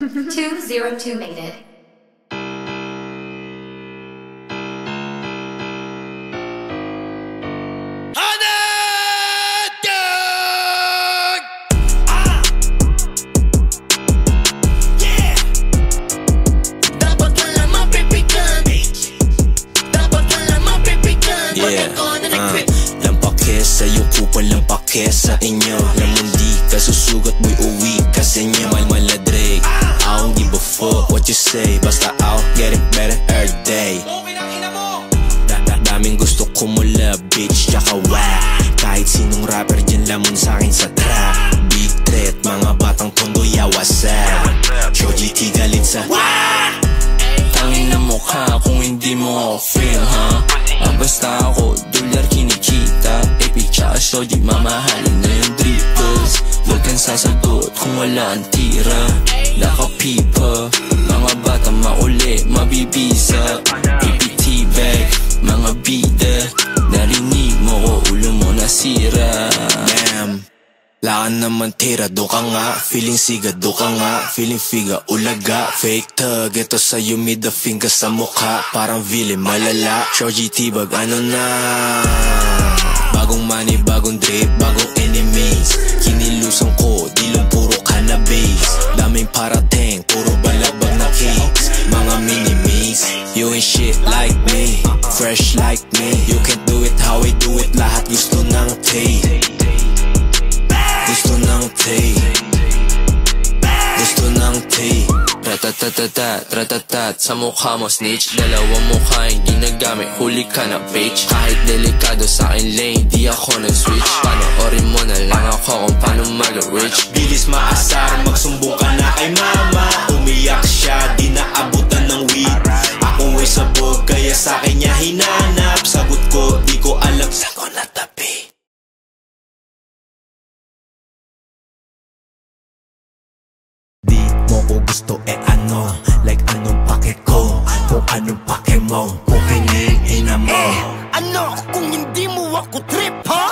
202 made it. Sa'yo kupal lang pake sa inyo. Lamang di ka susugat, boy, uwi ka sa inyo. Maladrake, I don't give a fuck what you say. Basta I'll get it better every day. Daming gusto kumula, bitch, tsaka whack. Kahit sinong rapper dyan lamon sa'kin sa trap. Big threat, mga batang tondo, yawasan. Show GT galit sa tangin na mukha kung hindi mo ako feel, ha? Basta ako, dolyar kinikita. Tsaka shoji, mamahalin na yung dripples. Huwag kang sasagot kung wala ang tira. Nakapipa, mga bata mauli, mabibisa. PPT bag, mga bida. Narinig mo ko, ulo mo nasira. Damn, laan naman tira, do ka nga. Feeling siga, do ka nga. Feeling figa, ulaga. Fake tag, ito sa'yo, middle finger sa mukha. Parang villain, malala. Shoji tibag, ano na? Bagong money, bagong drip, bagong enemies. Kinilusan ko, dilong puro cannabis. Daming parating, puro balabag na kicks. Mga mini-me's, you ain't shit like me. Fresh like me, you can't do it how I do it. Lahat gusto ng tape. Gusto ng tape. Gusto ng tape. Ratatatat, ratatat, sa mukha mo snitch. Dalawang mukha yung ginagamit, huli ka na bitch. Kahit delikado sa akin lane, di ako nag-switch. Panoorin mo na lang ako kung paano mag-rich. Bilis maasar, magsumbong ka na kay mama. Umiyak siya, di naabutan ng weed. Ako ay sabog, kaya sa akin niya hinanap. Sagot ko, di ko alam saan ko natabi. Di mo ko gusto ano, like anong pake ko, kung anong pake mo, kung hingin ina mo. Ano kung hindi mo ako trip, ha?